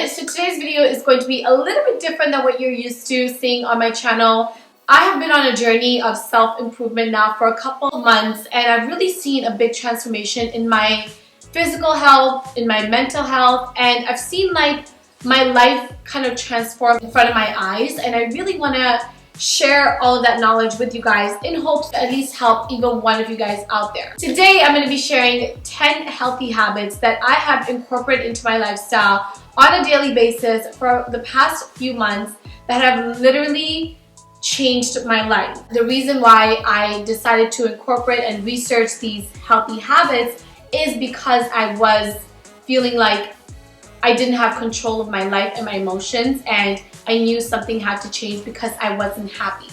everyone, so today's video is going to be a little bit different than what you're used to seeing on my channel. I have been on a journey of self-improvement now for a couple of months, and I've really seen a big transformation in my physical health, in my mental health, and I've seen like my life kind of transform in front of my eyes, and I really want to share all of that knowledge with you guys in hopes to at least help even one of you guys out there. Today I'm going to be sharing 10 healthy habits that I have incorporated into my lifestyle on a daily basis for the past few months that have literally changed my life. The reason why I decided to incorporate and research these healthy habits is because I was feeling like I didn't have control of my life and my emotions, and I knew something had to change because I wasn't happy.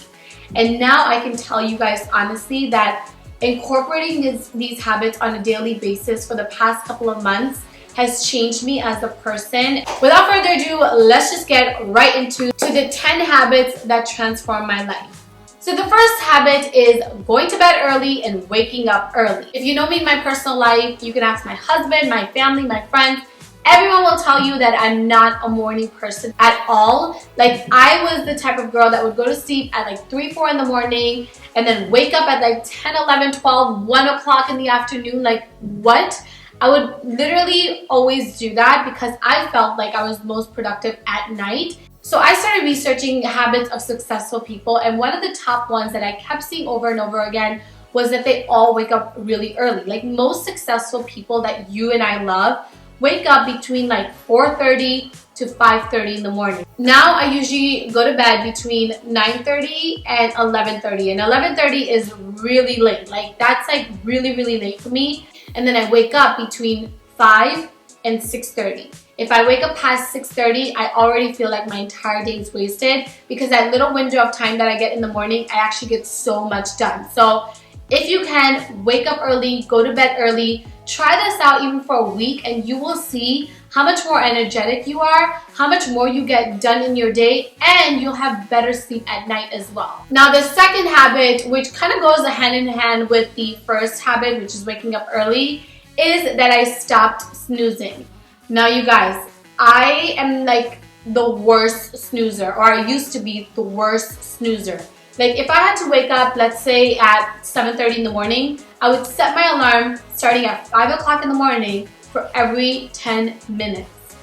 And now I can tell you guys honestly that incorporating these habits on a daily basis for the past couple of months has changed me as a person. Without further ado, let's just get right into the 10 habits that transform my life. So the first habit is going to bed early and waking up early. If you know me in my personal life, you can ask my husband, my family, my friends. Everyone will tell you that I'm not a morning person at all. Like, I was the type of girl that would go to sleep at like 3, 4 in the morning and then wake up at like 10, 11, 12, 1 o'clock in the afternoon. Like, what? I would literally always do that because I felt like I was most productive at night. So I started researching habits of successful people, and one of the top ones that I kept seeing over and over again was that they all wake up really early. Like, most successful people that you and I love wake up between like 4:30 to 5:30 in the morning. Now I usually go to bed between 9:30 and 11:30, and 11:30 is really late. Like, that's like really late for me. And then I wake up between 5 and 6:30. If I wake up past 6:30, I already feel like my entire day is wasted because that little window of time that I get in the morning, I actually get so much done. So if you can, wake up early, go to bed early. Try this out even for a week and you will see how much more energetic you are, how much more you get done in your day, and you'll have better sleep at night as well. Now, the second habit, which kind of goes hand in hand with the first habit, which is waking up early, is that I stopped snoozing. Now, you guys, I am like the worst snoozer, or I used to be the worst snoozer. Like, if I had to wake up, let's say at 7:30 in the morning, I would set my alarm starting at 5 o'clock in the morning for every 10 minutes.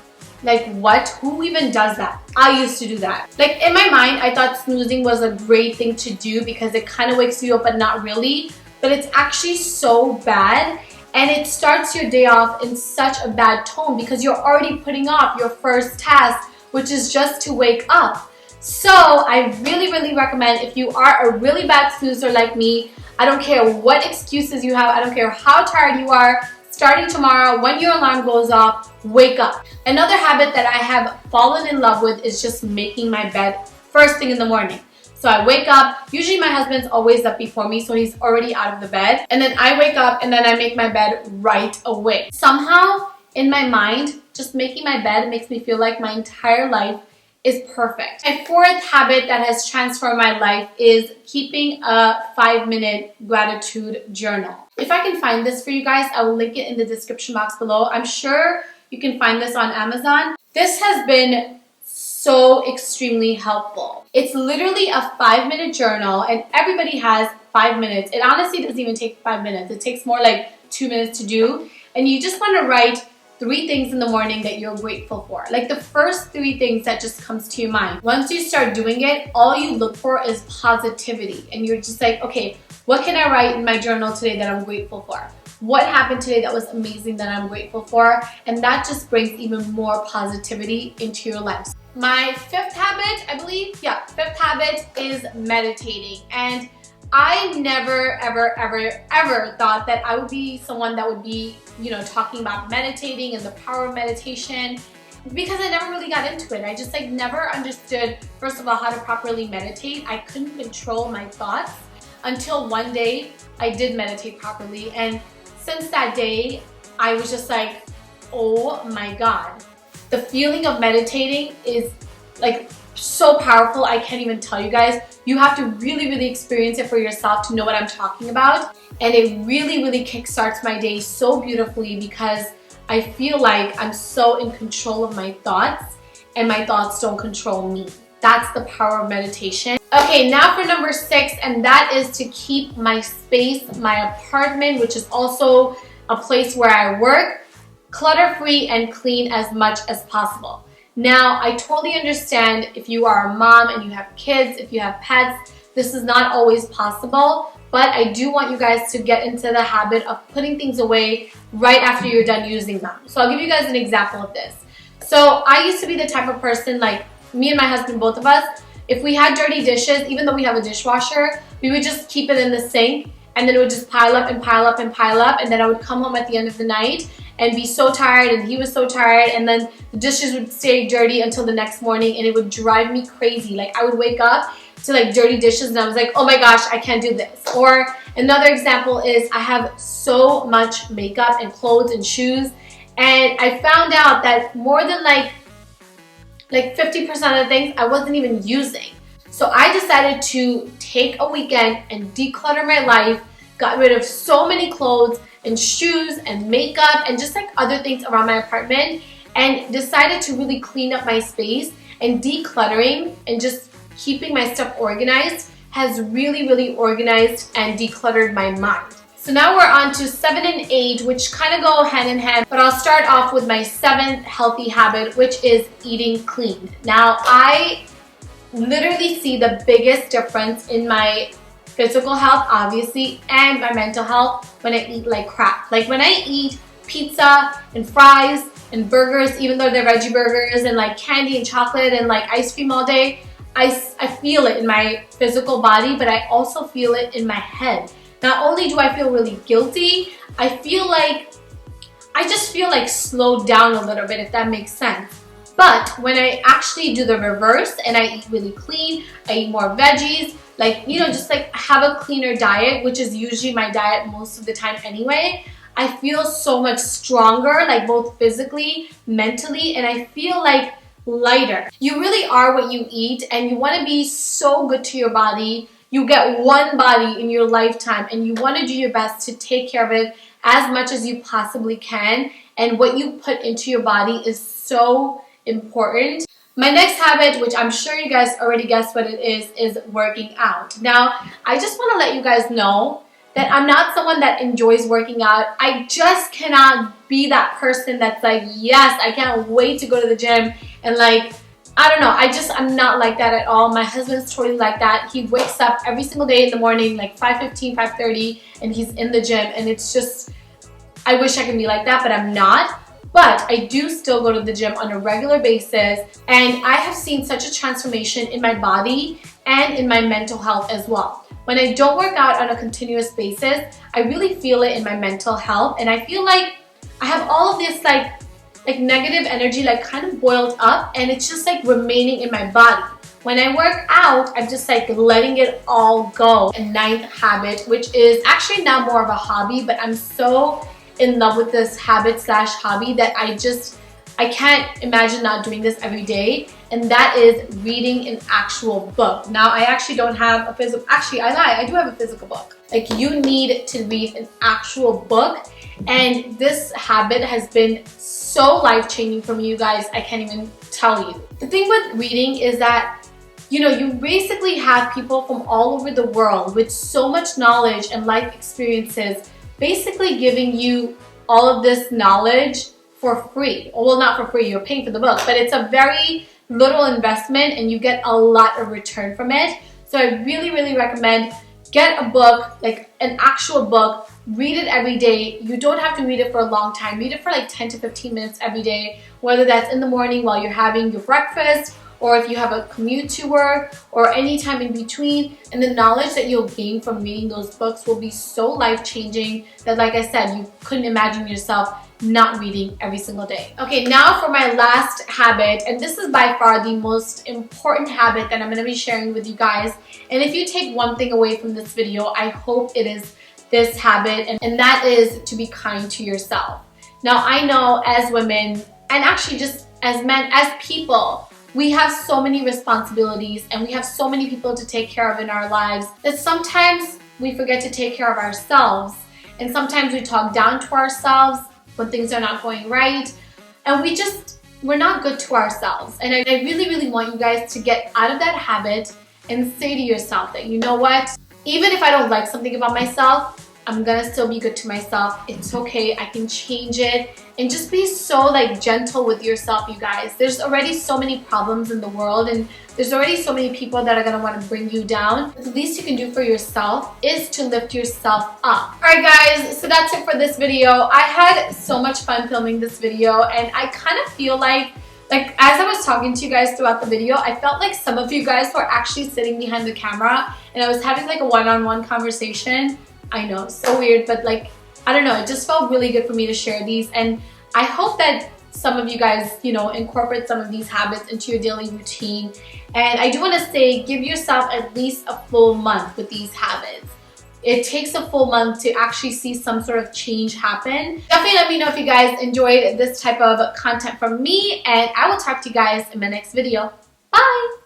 Like, what? Who even does that? I used to do that. Like, in my mind, I thought snoozing was a great thing to do because it kind of wakes you up, but not really. But it's actually so bad, and it starts your day off in such a bad tone because you're already putting off your first task, which is just to wake up. So I really recommend, if you are a really bad snoozer like me, I don't care what excuses you have, I don't care how tired you are, starting tomorrow, when your alarm goes off, wake up. Another habit that I have fallen in love with is just making my bed first thing in the morning. So I wake up, usually my husband's always up before me, so he's already out of the bed. And then I wake up and then I make my bed right away. Somehow, in my mind, just making my bed makes me feel like my entire life is perfect. My fourth habit that has transformed my life is keeping a 5-minute gratitude journal. If I can find this for you guys, I will link it in the description box below. I'm sure you can find this on Amazon. This has been so extremely helpful. It's literally a 5-minute journal, and everybody has 5 minutes. It honestly doesn't even take 5 minutes. It takes more like 2 minutes to do. And you just want to write 3 things in the morning that you're grateful for. Like, the first 3 things that just comes to your mind. Once you start doing it, all you look for is positivity. And you're just like, okay, what can I write in my journal today that I'm grateful for? What happened today that was amazing that I'm grateful for? And that just brings even more positivity into your life. My fifth habit, I believe, fifth habit is meditating. And I never, ever thought that I would be someone that would be, talking about meditating and the power of meditation, because I never really got into it. I just like never understood, first of all, how to properly meditate. I couldn't control my thoughts until one day I did meditate properly. And since that day, I was just like, oh my God. The feeling of meditating is like so powerful. I can't even tell you guys. You have to really experience it for yourself to know what I'm talking about. And it really kickstarts my day so beautifully because I feel like I'm so in control of my thoughts and my thoughts don't control me. That's the power of meditation. Okay, now for number 6, and that is to keep my space, my apartment, which is also a place where I work, clutter-free and clean as much as possible. Now, I totally understand if you are a mom and you have kids, if you have pets, this is not always possible, but I do want you guys to get into the habit of putting things away right after you're done using them. So I'll give you guys an example of this. So I used to be the type of person, like me and my husband, both of us, if we had dirty dishes, even though we have a dishwasher, we would just keep it in the sink and then it would just pile up and pile up and pile up, and then I would come home at the end of the night and be so tired and he was so tired, and then the dishes would stay dirty until the next morning and it would drive me crazy. Like I would wake up to like dirty dishes and I was like, oh my gosh, I can't do this. Or another example is I have so much makeup and clothes and shoes, and I found out that more than like 50% of the things I wasn't even using. So I decided to take a weekend and declutter my life, got rid of so many clothes and shoes and makeup and just like other things around my apartment, and decided to really clean up my space. And decluttering and just keeping my stuff organized has really organized and decluttered my mind. So now we're on to 7 and 8, which kind of go hand in hand, but I'll start off with my 7th healthy habit, which is eating clean. Now, I literally see the biggest difference in my physical health, obviously, and my mental health when I eat like crap. Like when I eat pizza and fries and burgers, even though they're veggie burgers, and like candy and chocolate and like ice cream all day, I feel it in my physical body, but I also feel it in my head. Not only do I feel really guilty, I just feel like slowed down a little bit, if that makes sense. But when I actually do the reverse and I eat really clean, I eat more veggies, like, you know, just like have a cleaner diet, which is usually my diet most of the time anyway, I feel so much stronger, like both physically, mentally, and I feel like lighter. You really are what you eat, and you want to be so good to your body. You get one body in your lifetime, and you want to do your best to take care of it as much as you possibly can, and what you put into your body is so important. My next habit, which I'm sure you guys already guessed what it is working out. Now, I just want to let you guys know that I'm not someone that enjoys working out. I just cannot be that person that's like, yes, I can't wait to go to the gym, and like, I don't know, I'm not like that at all. My husband's totally like that. He wakes up every single day in the morning, like 5:15, 5:30, and he's in the gym, and it's just, I wish I could be like that, but I'm not. But I do still go to the gym on a regular basis, and I have seen such a transformation in my body and in my mental health as well. When I don't work out on a continuous basis, I really feel it in my mental health, and I feel like I have all of this like negative energy like kind of boiled up, and it's just like remaining in my body. When I work out, I'm just like letting it all go. And 9th habit, which is actually now more of a hobby, but I'm so in love with this habit / hobby that I can't imagine not doing this every day, and that is reading an actual book. Now, I actually don't have a physical, actually I lie, I do have a physical book. Like, you need to read an actual book, and this habit has been so life-changing for me, you guys, I can't even tell you. The thing with reading is that, you know, you basically have people from all over the world with so much knowledge and life experiences basically giving you all of this knowledge for free. Well, not for free, you're paying for the book, but it's a very little investment and you get a lot of return from it. So I really recommend get a book, like an actual book, read it every day. You don't have to read it for a long time. Read it for like 10 to 15 minutes every day, whether that's in the morning while you're having your breakfast, or if you have a commute to work, or any time in between. And the knowledge that you'll gain from reading those books will be so life-changing that, like I said, you couldn't imagine yourself not reading every single day. Okay, now for my last habit, and this is by far the most important habit that I'm going to be sharing with you guys. And if you take one thing away from this video, I hope it is this habit, and that is to be kind to yourself. Now, I know as women, and actually just as men, as people, we have so many responsibilities and we have so many people to take care of in our lives that sometimes we forget to take care of ourselves, and sometimes we talk down to ourselves, when things are not going right, and we're not good to ourselves. And I really, really want you guys to get out of that habit and say to yourself that, you know what, even if I don't like something about myself, I'm gonna still be good to myself. It's okay, I can change it. And just be so like gentle with yourself, you guys. There's already so many problems in the world, and there's already so many people that are gonna want to bring you down. The least you can do for yourself is to lift yourself up. Alright guys, so that's it for this video. I had so much fun filming this video, and I kind of feel like as I was talking to you guys throughout the video, I felt like some of you guys were actually sitting behind the camera and I was having like a one-on-one conversation. I know, it's so weird, but like, I don't know, it just felt really good for me to share these, and I hope that some of you guys, you know, incorporate some of these habits into your daily routine. And I do want to say, give yourself at least a full month with these habits. It takes a full month to actually see some sort of change happen. Definitely let me know if you guys enjoyed this type of content from me, and I will talk to you guys in my next video.